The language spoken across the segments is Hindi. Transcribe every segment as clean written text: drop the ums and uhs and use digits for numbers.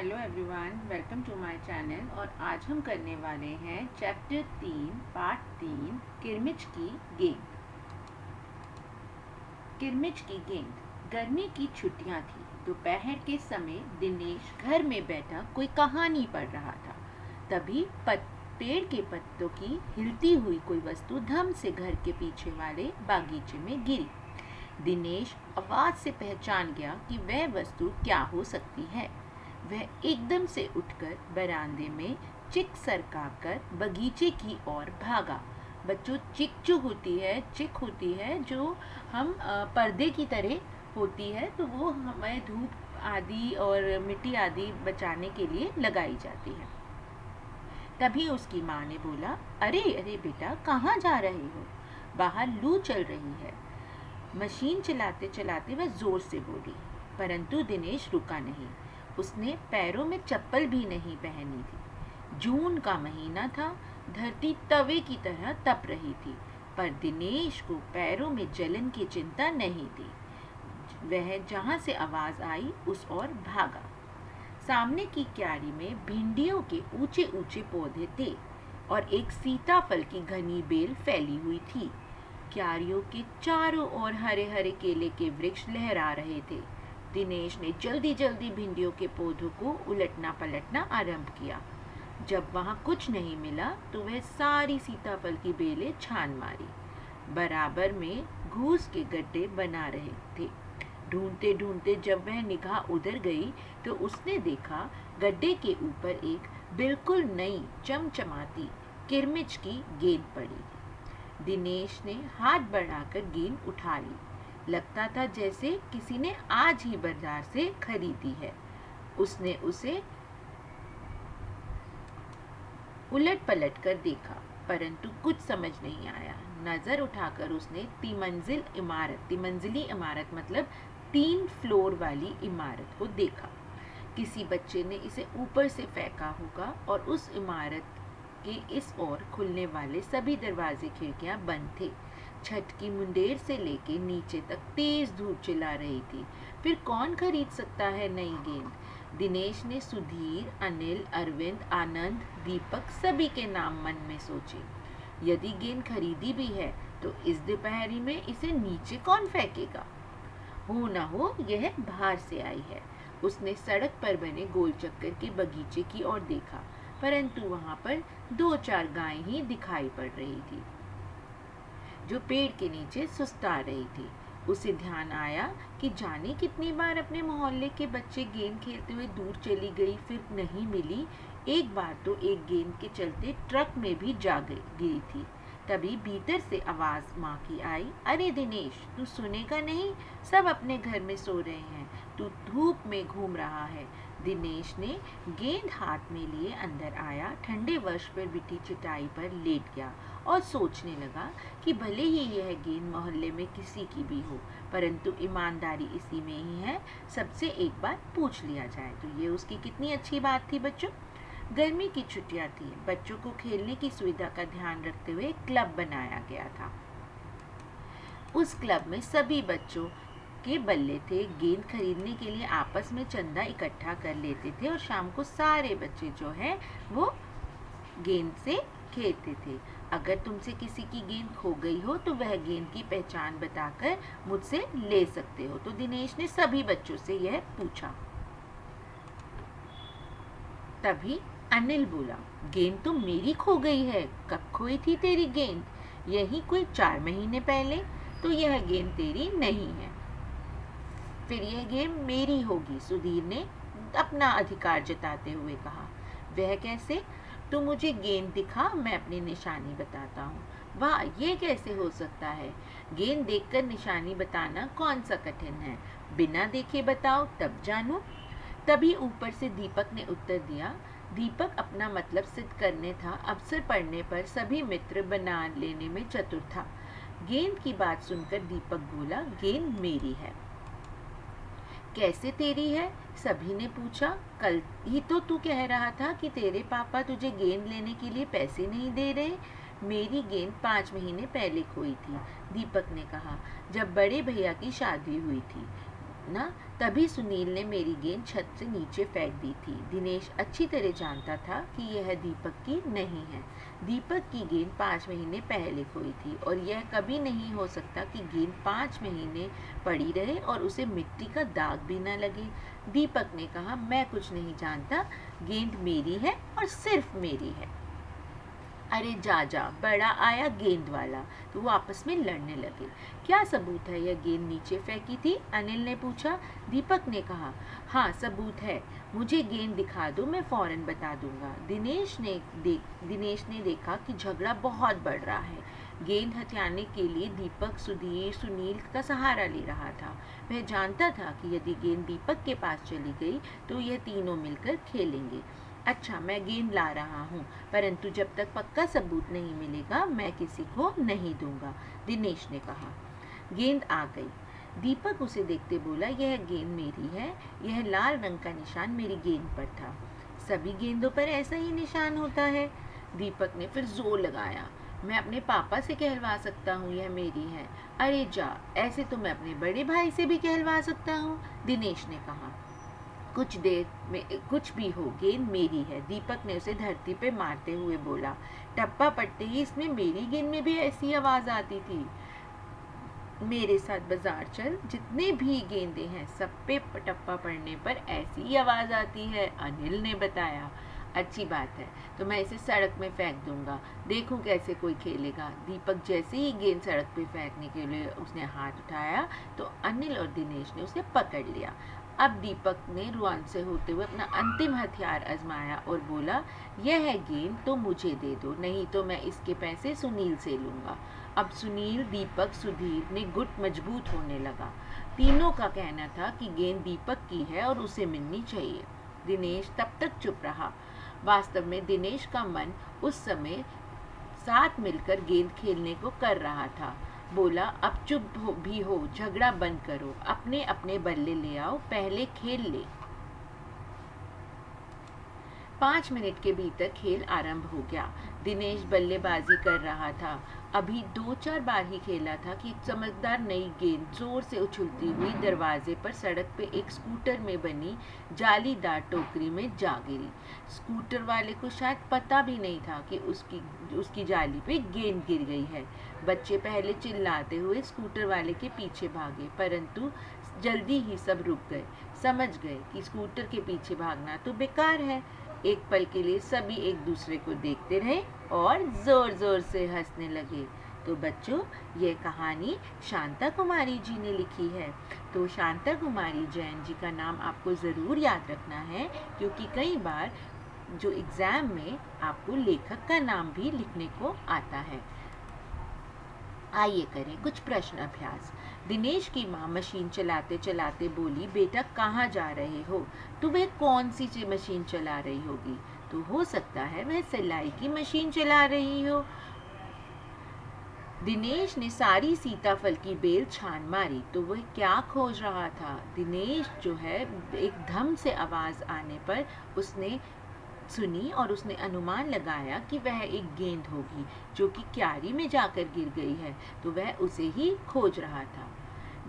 Hello everyone, welcome to my channel. और आज हम करने वाले हैं चैप्टर 3 पार्ट 3 किरमिच की गेंद। किरमिच की गेंद। गर्मी की छुट्टियां थी। दोपहर के समय दिनेश घर में बैठा कोई कहानी पढ़ रहा था। तभी पेड़ के पत्तों की हिलती हुई कोई वस्तु धम से घर के पीछे वाले बागीचे में गिरी। दिनेश आवाज से पहचान गया कि वह वस्तु क्या हो सकती है। वह एकदम से उठकर बरामदे में चिक सरकाकर बगीचे की ओर भागा। बच्चों, चिक होती है जो हम पर्दे की तरह होती है, तो वो हमें धूप आदि और मिट्टी आदि बचाने के लिए लगाई जाती है। तभी उसकी माँ ने बोला, अरे अरे बेटा, कहाँ जा रहे हो? बाहर लू चल रही है। मशीन चलाते चलाते वह जोर से बोली, परंतु दिनेश रुका नहीं। उसने पैरों में चप्पल भी नहीं पहनी थी। जून का महीना था। धरती तवे की तरह तप रही थी, पर दिनेश को पैरों में जलन की चिंता नहीं थी। वह जहां से आवाज आई उस ओर भागा। सामने की क्यारी में भिंडियों के ऊंचे ऊंचे पौधे थे और एक सीताफल की घनी बेल फैली हुई थी। क्यारियों के चारों ओर हरे हरे केले के वृक्ष लहरा रहे थे। दिनेश ने जल्दी जल्दी भिंडियों के पौधों को उलटना पलटना आरंभ किया। जब वहां कुछ नहीं मिला तो वह सारी सीताफल की बेलें छान मारी। बराबर में घूस के गड्ढे बना रहे थे। ढूंढते ढूंढते जब वह निगाह उधर गई तो उसने देखा गड्ढे के ऊपर एक बिल्कुल नई चमचमाती किरमिच की गेंद पड़ी। दिनेश ने हाथ बढ़ाकर गेंद उठा ली। लगता था जैसे किसी ने आज ही बाजार से खरीदी है। उसने उसे उलट पलट कर देखा, परंतु कुछ समझ नहीं आया। नजर उठाकर उसने तिमंजिली इमारत मतलब 3 फ्लोर वाली इमारत को देखा। किसी बच्चे ने इसे ऊपर से फेंका होगा और उस इमारत के इस ओर खुलने वाले सभी दरवाजे खिड़कियां बंद थे। छत की मुंडेर से लेके नीचे तक तेज धूप चिल्ला रही थी। फिर कौन खरीद सकता है नई गेंद? दिनेश ने सुधीर, अनिल, अरविंद, आनंद, दीपक सभी के नाम मन में सोचे। यदि गेंद खरीदी भी है तो इस दोपहरी में इसे नीचे कौन फेंकेगा? हो न हो यह बाहर से आई है। उसने सड़क पर बने गोल चक्कर के बगीचे की ओर देखा, परंतु वहां पर 2-4 गायें ही दिखाई पड़ रही थी जो पेड़ के नीचे सुस्ता रही थी। उसे ध्यान आया कि जाने कितनी बार अपने मोहल्ले के बच्चे गेंद खेलते हुए दूर चली गई, फिर नहीं मिली। एक बार तो एक गेंद के चलते ट्रक में भी जा गिरी थी। तभी भीतर से आवाज माँ की आई, अरे दिनेश, तू सुनेगा नहीं? सब अपने घर में सो रहे हैं, तू धूप में घूम रहा है। दिनेश ने गेंद हाथ में लिए अंदर आया, ठंडे वर्ष पर बिठी चटाई पर लेट गया और सोचने लगा कि भले ही यह गेंद मोहल्ले में किसी की भी हो, परंतु ईमानदारी इसी में ही है। सबसे एक बार पूछ लिया जाए। तो ये उसकी कितनी अच्छी बात थी बच्चों। गर्मी की छुट्टियां थी। बच्चों को खेलने की सुविधा का ध्यान रखते हुए क्लब बनाया गया था। उस क्लब में सभी बच्चों के बल्ले थे। गेंद खरीदने के लिए आपस में चंदा इकट्ठा कर लेते थे और शाम को सारे बच्चे जो है वो गेंद से खेलते थे। अगर तुमसे किसी की गेंद खो गई हो तो वह गेंद की पहचान बताकर मुझसे ले सकते हो। तो दिनेश ने सभी बच्चों से यह पूछा। तभी अनिल बोला, गेंद तो मेरी खो गई है। कब खोई थी तेरी गेंद? यही कोई 4 महीने पहले। तो यह गेंद तेरी नहीं है, फिर यह गेंद मेरी होगी, सुधीर ने अपना अधिकार जताते हुए कहा। वह कैसे? तू मुझे गेंद दिखा, मैं अपनी निशानी बताता हूँ। वाह, ये कैसे हो सकता है? गेंद देखकर निशानी बताना कौन सा कठिन है? बिना देखे बताओ तब जानू। तभी ऊपर से दीपक ने उत्तर दिया। दीपक अपना मतलब सिद्ध करने था। अवसर पड़ने पर सभी मित्र बना लेने में चतुर था। गेंद की बात सुनकर दीपक बोला, गेंद मेरी है। कैसे तेरी है? सभी ने पूछा। कल ही तो तू कह रहा था कि तेरे पापा तुझे गेंद लेने के लिए पैसे नहीं दे रहे। मेरी गेंद 5 महीने पहले खोई थी, दीपक ने कहा, जब बड़े भैया की शादी हुई थी ना, तभी सुनील ने मेरी गेंद छत से नीचे फेंक दी थी। दिनेश अच्छी तरह जानता था कि यह दीपक की नहीं है। दीपक की गेंद 5 महीने पहले खोई थी और यह कभी नहीं हो सकता कि गेंद 5 महीने पड़ी रहे और उसे मिट्टी का दाग भी न लगे। दीपक ने कहा, मैं कुछ नहीं जानता, गेंद मेरी है और सिर्फ मेरी है। अरे जा जा, बड़ा आया गेंद वाला। तो वो आपस में लड़ने लगे। क्या सबूत है यह गेंद नीचे फेंकी थी? अनिल ने पूछा। दीपक ने कहा, हाँ सबूत है, मुझे गेंद दिखा दो, मैं फौरन बता दूंगा। दिनेश ने देखा कि झगड़ा बहुत बढ़ रहा है। गेंद हथियाने के लिए दीपक सुनील का सहारा ले रहा था। वह जानता था कि यदि गेंद दीपक के पास चली गई तो यह तीनों मिलकर खेलेंगे। अच्छा, मैं गेंद ला रहा हूँ, परंतु जब तक पक्का सबूत नहीं मिलेगा मैं किसी को नहीं दूंगा, दिनेश ने कहा। गेंद आ गई। दीपक उसे देखते बोला, यह गेंद मेरी है। यह लाल रंग का निशान मेरी गेंद पर था। सभी गेंदों पर ऐसा ही निशान होता है। दीपक ने फिर जोर लगाया। मैं अपने पापा से कहलवा सकता हूँ यह मेरी है। अरे जा, ऐसे तो मैं अपने बड़े भाई से भी कहलवा सकता हूँ, दिनेश ने कहा। कुछ देर में कुछ भी हो, गेंद मेरी है, दीपक ने उसे धरती पे मारते हुए बोला। टप्पा पड़ते ही इसमें मेरी गेंद में भी ऐसी आवाज आती थी। मेरे साथ बाजार चल, जितने भी गेंदे हैं सब पे टप्पा पड़ने पर ऐसी ही आवाज आती है, अनिल ने बताया। अच्छी बात है, तो मैं इसे सड़क में फेंक दूंगा, देखूं कैसे कोई खेलेगा। दीपक जैसे ही गेंद सड़क पे फेंकने के लिए उसने हाथ उठाया तो अनिल और दिनेश ने उसे पकड़ लिया। अब दीपक ने रुआन से होते हुए अपना अंतिम हथियार आजमाया और बोला, यह है गेंद तो मुझे दे दो, नहीं तो मैं इसके पैसे सुनील से लूंगा। अब सुनील, दीपक, सुधीर ने गुट मजबूत होने लगा। तीनों का कहना था कि गेंद दीपक की है और उसे मिलनी चाहिए। दिनेश तब तक चुप रहा। वास्तव में दिनेश का मन उस समय साथ मिलकर गेंद खेलने को कर रहा था। बोला, अब चुप भी हो, झगड़ा बंद करो, अपने अपने बल्ले ले आओ, पहले खेल ले। 5 मिनट के भीतर खेल आरंभ हो गया। दिनेश बल्लेबाजी कर रहा था। अभी 2-4 बार ही खेला था कि एक चमकदार नई गेंद जोर से उछलती हुई दरवाजे पर सड़क पे एक स्कूटर में बनी जालीदार टोकरी में जा गिरी। स्कूटर वाले को शायद पता भी नहीं था कि उसकी जाली पे गेंद गिर गई है। बच्चे पहले चिल्लाते हुए स्कूटर वाले के पीछे भागे, परंतु जल्दी ही सब रुक गए। समझ गए कि स्कूटर के पीछे भागना तो बेकार है। एक पल के लिए सभी एक दूसरे को देखते रहे और जोर जोर से हंसने लगे। तो बच्चों, ये कहानी शांता कुमारी जी ने लिखी है। तो शांता कुमारी जैन जी का नाम आपको ज़रूर याद रखना है, क्योंकि कई बार जो एग्ज़ाम में आपको लेखक का नाम भी लिखने को आता है। आइए करें कुछ प्रश्न अभ्यास। दिनेश की माँ मशीन चलाते चलाते बोली, बेटा कहाँ जा रहे हो? तो वह कौन सी मशीन चला रही होगी? तो हो सकता है वह सिलाई की मशीन चला रही हो। दिनेश ने सारी सीताफल की बेल छान मारी, तो वह क्या खोज रहा था? दिनेश जो है, एक धम से आवाज आने पर उसने सुनी और उसने अनुमान लगाया कि वह एक गेंद होगी जो कि क्यारी में जाकर गिर गई है, तो वह उसे ही खोज रहा था।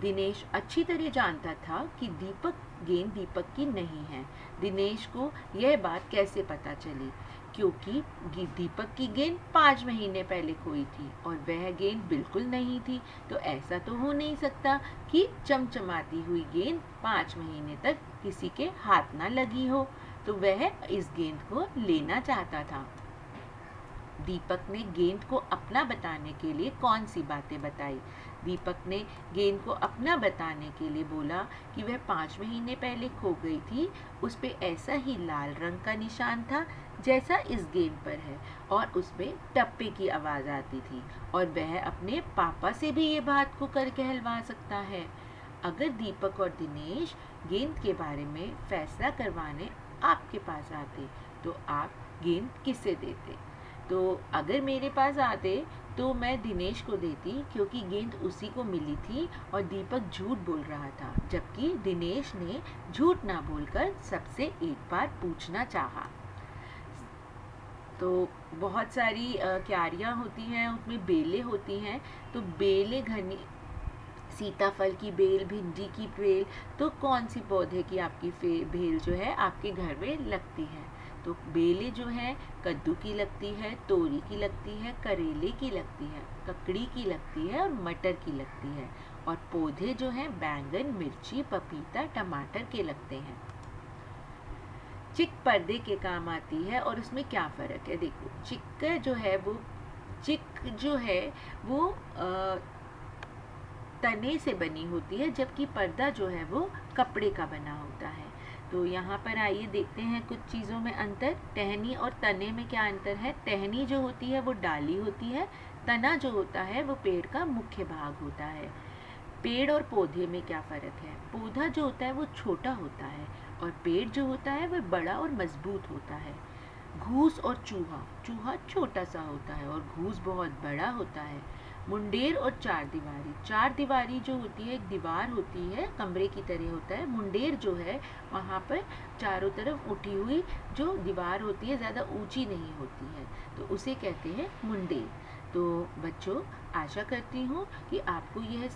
दिनेश अच्छी तरह जानता था कि गेंद दीपक की नहीं है। दिनेश को यह बात कैसे पता चली? क्योंकि दीपक की गेंद 5 महीने पहले खोई थी और वह गेंद बिल्कुल नहीं थी। तो ऐसा तो हो नहीं सकता कि चमचमाती हुई गेंद 5 महीने तक किसी के हाथ ना लगी हो। तो वह इस गेंद को लेना चाहता था। दीपक ने गेंद को अपना बताने के लिए कौन सी बातें बताई? दीपक ने गेंद को अपना बताने के लिए बोला कि वह 5 महीने पहले खो गई थी, उस पे ऐसा ही लाल रंग का निशान था जैसा इस गेंद पर है और उसमें टप्पे की आवाज़ आती थी, और वह अपने पापा से भी ये बात को कर कहलवा सकता है। अगर दीपक और दिनेश गेंद के बारे में फैसला करवाने आपके पास आते तो आप गेंद किसे देते? तो अगर मेरे पास आते तो मैं दिनेश को देती, क्योंकि गेंद उसी को मिली थी और दीपक झूठ बोल रहा था, जबकि दिनेश ने झूठ ना बोलकर सबसे एक बार पूछना चाहा। तो बहुत सारी क्यारियाँ होती हैं, उसमें बेलें होती हैं, तो बेलें घनी सीताफल की बेल, भिंडी की बेल, तो कौन सी पौधे की आपकी बेल जो है आपके घर में लगती है? तो बेलें जो है कद्दू की लगती है, तोरी की लगती है, करेले की लगती है, ककड़ी की लगती है और मटर की लगती है। और पौधे जो हैं बैंगन, मिर्ची, पपीता, टमाटर के लगते हैं। चिक पर्दे के काम आती है और उसमें क्या फ़र्क है? देखो, चिक जो है वो तने से बनी होती है, जबकि पर्दा जो है वो कपड़े का बना होता है। तो यहाँ पर आइए देखते हैं कुछ चीज़ों में अंतर। टहनी और तने में क्या अंतर है? टहनी जो होती है वो डाली होती है, तना जो होता है वो पेड़ का मुख्य भाग होता है। पेड़ और पौधे में क्या फ़र्क है? पौधा जो होता है वो छोटा होता है और पेड़ जो होता है वह बड़ा और मजबूत होता है। घूस और चूहा, चूहा छोटा सा होता है और घूस बहुत बड़ा होता है। मुंडेर और चार दीवारी जो होती है, एक दीवार होती है, कमरे की तरह होता है। मुंडेर जो है वहाँ पर चारों तरफ उठी हुई जो दीवार होती है, ज़्यादा ऊंची नहीं होती है, तो उसे कहते हैं मुंडेर। तो बच्चों, आशा करती हूँ कि आपको यह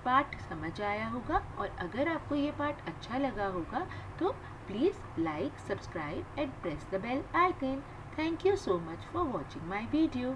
पाठ समझ आया होगा, और अगर आपको ये पाठ अच्छा लगा होगा तो please like, subscribe and press the bell icon. Thank you so much for watching my video.